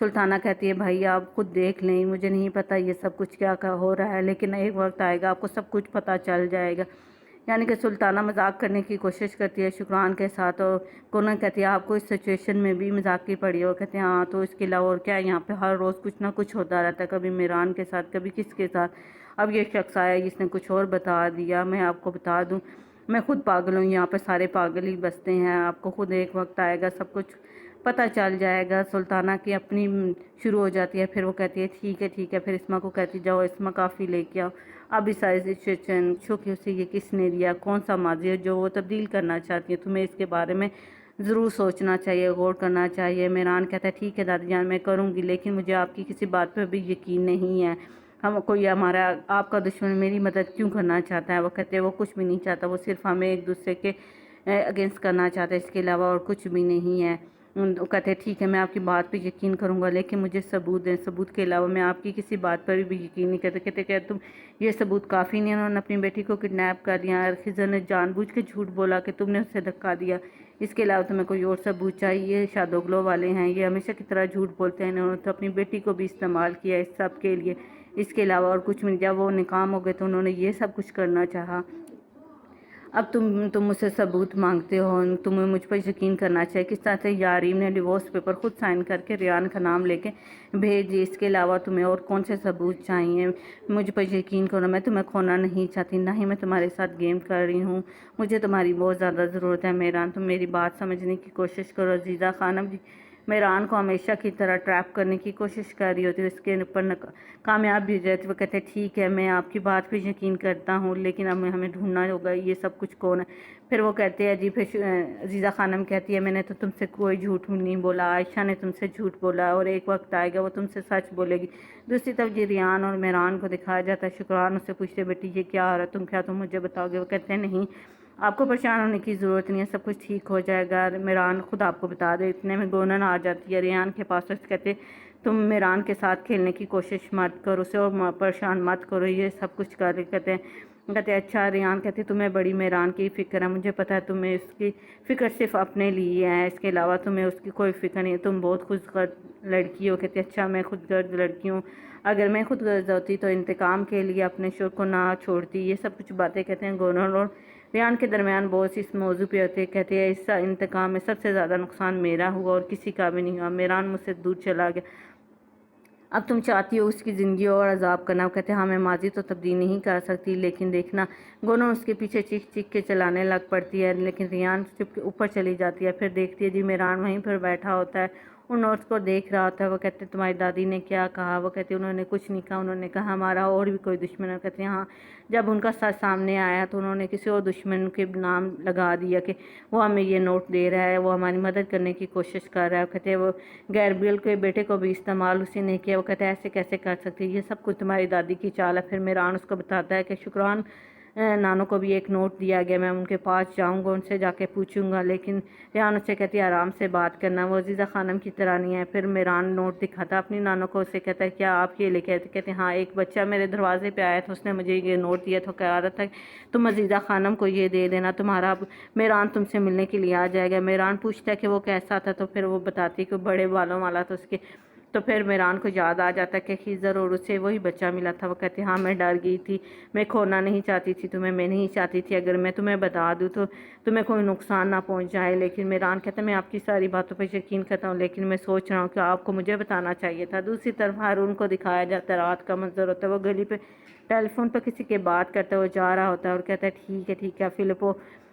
سلطانہ کہتی ہے بھائی آپ خود دیکھ لیں، مجھے نہیں پتہ یہ سب کچھ کیا ہو رہا ہے، لیکن ایک وقت آئے گا آپ کو سب کچھ پتہ چل جائے گا۔ یعنی کہ سلطانہ مذاق کرنے کی کوشش کرتی ہے شکران کے ساتھ، اور کونہ کہتی ہے آپ کو اس سچویشن میں بھی مذاق کی پڑی ہو؟ کہتے ہیں ہاں، تو اس کے علاوہ اور کیا، یہاں پہ ہر روز کچھ نہ کچھ ہوتا رہتا ہے، کبھی میران کے ساتھ، کبھی کس کے ساتھ۔ اب یہ شخص آیا جس نے کچھ اور بتا دیا۔ میں آپ کو بتا دوں، میں خود پاگل ہوں، یہاں پہ سارے پاگل ہی بستے ہیں، آپ کو خود ایک وقت آئے گا سب کچھ پتہ چل جائے گا۔ سلطانہ کی اپنی شروع ہو جاتی ہے، پھر وہ کہتی ہے ٹھیک ہے ٹھیک ہے، پھر اسما کو کہتی جاؤ اسما کافی لے کے آؤ۔ اب اس ساری سچویشن کہ اسے یہ کس نے دیا، کون سا ماضی ہے جو وہ تبدیل کرنا چاہتی ہے، تمہیں اس کے بارے میں ضرور سوچنا چاہیے، غور کرنا چاہیے۔ میران کہتا ہے ٹھیک ہے دادی جان میں کروں گی، لیکن مجھے آپ کی کسی بات پہ بھی یقین نہیں ہے، ہم کوئی ہمارا آپ کا دشمن میری مدد کیوں کرنا چاہتا ہے؟ وہ کہتے ہیں وہ کچھ بھی نہیں چاہتا، وہ صرف ہمیں ایک دوسرے کے اگینسٹ کرنا چاہتا ہے، اس کے علاوہ اور کچھ بھی نہیں ہے۔ وہ کہتے ہیں ٹھیک ہے میں آپ کی بات پہ یقین کروں گا، لیکن مجھے ثبوت دیں، ثبوت کے علاوہ میں آپ کی کسی بات پر بھی یقین نہیں کرتا۔ کہتے کہ تم یہ ثبوت کافی نہیں، انہوں نے اپنی بیٹی کو کڈنیپ کر لیا، خضر نے جان بوجھ کے جھوٹ بولا کہ تم نے اسے دھکا دیا، اس کے علاوہ تمہیں کوئی اور ثبوت چاہیے؟ شادوغلو والے ہیں یہ ہمیشہ کی طرح جھوٹ بولتے ہیں، انہوں نے تو اپنی بیٹی کو بھی استعمال کیا اس سب کے لیے، اس کے علاوہ اور کچھ نہیں۔ جب وہ ناکام ہو گئے تو انہوں نے یہ سب کچھ کرنا چاہا۔ اب تم مجھ سے ثبوت مانگتے ہو، تمہیں مجھ پر یقین کرنا چاہیے۔ کس طرح سے یاریم نے ڈیورس پیپر خود سائن کر کے ریان کا نام لے کے بھیج دی، اس کے علاوہ تمہیں اور کون سے ثبوت چاہیے؟ مجھ پر یقین کرو، میں تمہیں کھونا نہیں چاہتی، نہ ہی میں تمہارے ساتھ گیم کر رہی ہوں، مجھے تمہاری بہت زیادہ ضرورت ہے میران، تم میری بات سمجھنے کی کوشش کرو۔ عزیزہ خانم جی میران کو ہمیشہ کی طرح ٹریپ کرنے کی کوشش کر رہی ہوتی ہے، اس کے اوپر کامیاب بھی ہو جاتی۔ وہ کہتے ہیں ٹھیک ہے میں آپ کی بات پہ یقین کرتا ہوں، لیکن اب ہمیں ڈھونڈنا ہوگا یہ سب کچھ کون ہے۔ پھر وہ کہتے ہیں جی، پھر عزیزہ خانم کہتی ہے میں نے تو تم سے کوئی جھوٹ نہیں بولا، عائشہ نے تم سے جھوٹ بولا، اور ایک وقت آئے گا وہ تم سے سچ بولے گی۔ دوسری طرف جی ریان اور میران کو دکھایا جاتا ہے، شکران اس سے پوچھتے بیٹی یہ کیا ہو رہا ہے، تم مجھے بتاؤ گے؟ وہ کہتے ہیں نہیں آپ کو پریشان ہونے کی ضرورت نہیں ہے، سب کچھ ٹھیک ہو جائے گا، میران خود آپ کو بتا دے۔ اتنے میں گونن آ جاتی ہے ریان کے پاس، کہتے تم میران کے ساتھ کھیلنے کی کوشش مت کرو، اسے اور پریشان مت کرو، یہ سب کچھ کر رہے۔ کہتے ہیں اچھا۔ ریان کہتے تمہیں بڑی میران کی فکر ہے، مجھے پتا ہے تمہیں اس کی فکر صرف اپنے لیے ہے، اس کے علاوہ تمہیں اس کی کوئی فکر نہیں ہے، تم بہت خود غرض لڑکی ہو۔ کہتے اچھا میں خود غرض لڑکی ہوں، اگر میں خود غرض ہوتی تو انتقام کے لیے اپنے شوہر کو نہ چھوڑتی۔ یہ سب کچھ باتیں کہتے ہیں گونن اور ریان کے درمیان بہت سی اس موضوع پہ ہوتے ہیں۔ کہتے ہیں اس انتقام میں سب سے زیادہ نقصان میرا ہوا اور کسی کا بھی نہیں ہوا، میران مجھ سے دور چلا گیا، اب تم چاہتی ہو اس کی زندگی اور عذاب کرنا۔ وہ کہتے ہیں ہاں میں ماضی تو تبدیل نہیں کر سکتی، لیکن دیکھنا گونن اس کے پیچھے چیخ چیخ کے چلانے لگ پڑتی ہے، لیکن ریان چپ کے اوپر چلی جاتی ہے۔ پھر دیکھتی ہے جی میران وہیں پر بیٹھا ہوتا ہے، ان نوٹس کو دیکھ رہا ہوتا ہے۔ وہ کہتے ہیں تمہاری دادی نے کیا کہا؟ وہ کہتے ہیں انہوں نے کچھ نہیں کہا، انہوں نے کہا ہمارا اور بھی کوئی دشمن ہے۔ وہ کہتے ہیں ہاں، جب ان کا سچ سامنے آیا تو انہوں نے کسی اور دشمن کے نام لگا دیا کہ وہ ہمیں یہ نوٹ دے رہا ہے، وہ ہماری مدد کرنے کی کوشش کر رہا ہے۔ وہ کہتے ہیں وہ گیبریل کے بیٹے کو بھی استعمال اسی نے کیا۔ وہ کہتے ہیں ایسے کیسے کر سکتے، یہ سب کچھ تمہاری دادی کی چال ہے۔ پھر میران اس کو بتاتا ہے کہ شکران نانو کو بھی ایک نوٹ دیا گیا، میں ان کے پاس جاؤں گا، ان سے جا کے پوچھوں گا، لیکن ریان اس سے کہتی ہے آرام سے بات کرنا، وہ عزیزہ خانم کی طرح نہیں ہے۔ پھر میران نوٹ دکھاتا اپنی نانو کو، اسے کہتا ہے کیا آپ یہ لے کے آئے تھے؟ کہتے ہیں ہاں، ایک بچہ میرے دروازے پہ آیا تھا، اس نے مجھے یہ نوٹ دیا تھا، کہہ رہا تھا تم عزیزہ خانم کو یہ دے دینا، تمہارا میران تم سے ملنے کے لیے آ جائے گا۔ میران پوچھتا ہے کہ وہ کیسا تھا، تو پھر وہ بتاتی ہے کہ بڑے بالوں والا تھا اس کے، تو پھر میران کو یاد آ جاتا ہے کہ خضر اور اسے وہی بچہ ملا تھا۔ وہ کہتے ہیں ہاں میں ڈر گئی تھی، میں کھونا نہیں چاہتی تھی تمہیں، میں نہیں چاہتی تھی اگر میں تمہیں بتا دوں تو تمہیں کوئی نقصان نہ پہنچ جائے، لیکن میران کہتا ہے میں آپ کی ساری باتوں پہ یقین کرتا ہوں، لیکن میں سوچ رہا ہوں کہ آپ کو مجھے بتانا چاہیے تھا۔ دوسری طرف ہارون کو دکھایا جاتا ہے، رات کا منظر ہوتا ہے، وہ گلی پہ ٹیلی فون پہ کسی کے بات کرتا ہے، وہ جا رہا ہوتا ہے اور کہتا ہے ٹھیک ہے فلپو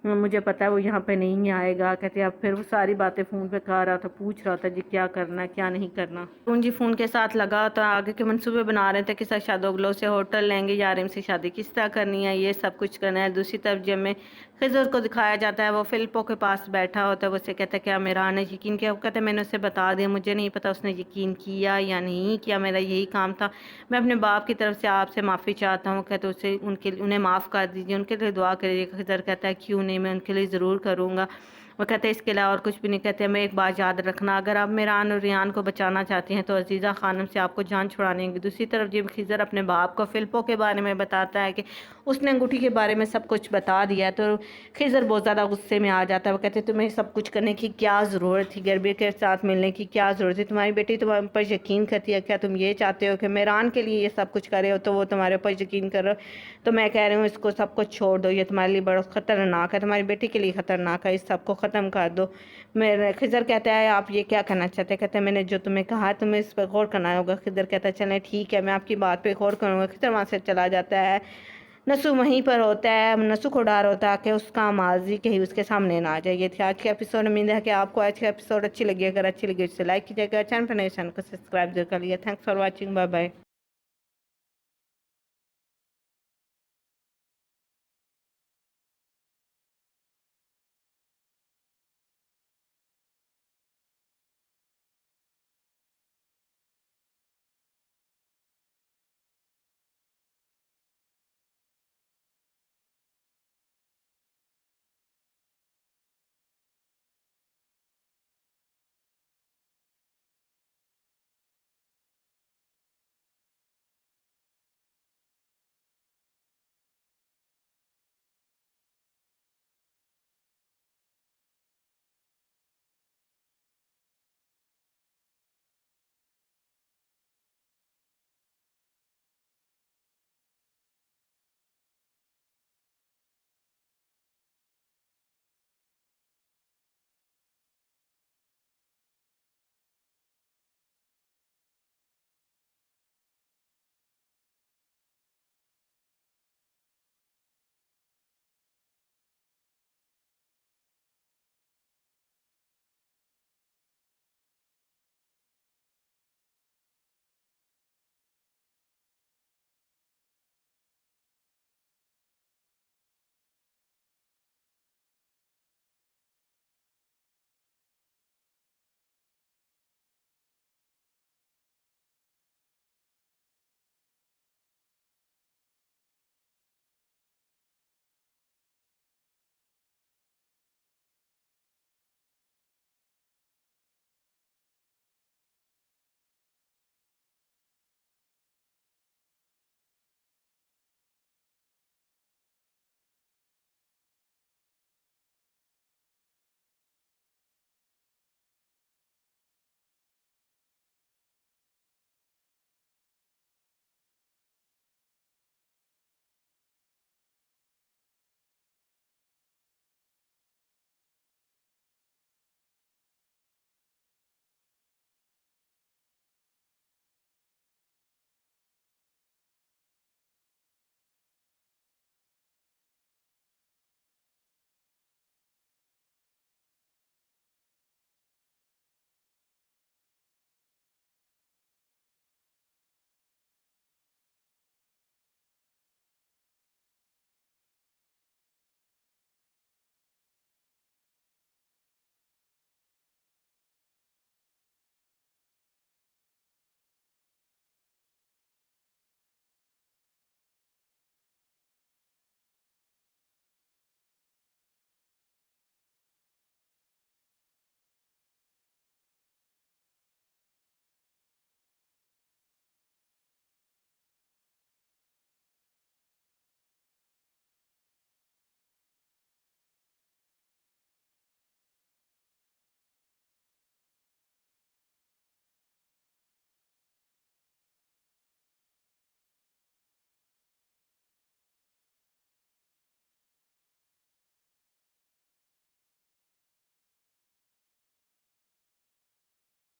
مجھے پتا ہے وہ یہاں پہ نہیں آئے گا۔ کہتے ہیں اب پھر وہ ساری باتیں فون پہ کہہ رہا تھا، پوچھ رہا تھا جی کیا کرنا ہے کیا نہیں کرنا۔ جی فون کے ساتھ لگا تو آگے کے منصوبے بنا رہے تھے کہ شادوغلو سے ہوٹل لیں گے، یاریم سے شادی کس طرح کرنی ہے، یہ سب کچھ کرنا ہے۔ دوسری طرف جب میں خضر کو دکھایا جاتا ہے، وہ فلپو کے پاس بیٹھا ہوتا ہے، وہ اسے کہتا ہے کیا میران نے یقین کیا؟ وہ کہتا ہے میں نے اسے بتا دیا، مجھے نہیں پتا اس نے یقین کیا یا نہیں کیا، میرا یہی کام تھا، میں اپنے باپ کی طرف سے آپ سے معافی چاہتا ہوں۔ کہتے اسے انہیں معاف کر دیجیے، ان کے لیے دعا کریے۔ خضر کہتا ہے کیوں نہیں، میں ان کے لیے ضرور کروں گا۔ وہ کہتے ہیں اس کے علاوہ اور کچھ بھی نہیں کہتے. ہمیں ایک بات یاد رکھنا, اگر آپ میران اور ریان کو بچانا چاہتی ہیں تو عزیزہ خانم سے آپ کو جان چھڑانی ہے. دوسری طرف جب خضر اپنے باپ کو فلپو کے بارے میں بتاتا ہے کہ اس نے انگوٹھی کے بارے میں سب کچھ بتا دیا ہے, تو خضر بہت زیادہ غصے میں آ جاتا ہے. وہ کہتے ہیں تمہیں سب کچھ کرنے کی کیا ضرورت تھی, گربی کے ساتھ ملنے کی کیا ضرورت تھی, تمہاری بیٹی تمہارے پر یقین کرتی ہے, کیا تم یہ چاہتے ہو کہ میران کے لیے یہ سب کچھ کرے ہو تو وہ تمہارے اوپر یقین کر رہا ہو؟ تو میں کہہ رہی ہوں اس کو سب کچھ چھوڑ دو, یہ تمہارے لیے بڑا خطرناک ہے, تمہاری بیٹی کے لیے خطرناک ہے, اس سب کو ختم کر دو. میرے خضر کہتا ہے آپ یہ کیا کرنا چاہتے ہیں؟ کہتے ہیں میں نے جو تمہیں کہا تمہیں اس پہ غور کرنا ہوگا. خضر کہتا ہے چلیں ٹھیک ہے, میں آپ کی بات پہ غور کروں گا. خضر وہاں سے چلا جاتا ہے. نسو وہیں پر ہوتا ہے. نسو کو ڈر ہوتا ہے کہ اس کا ماضی کہیں اس کے سامنے نہ آ جائے. یہ تھی آج کے ایپیسوڈ. امید ہے کہ آپ کو آج کے ایپیسوڈ اچھی لگی. اگر اچھی لگی اسے لائک کیجیے گا, چینل کو سبسکرائب ضرور کر لیے. Thanks for watching, bye bye.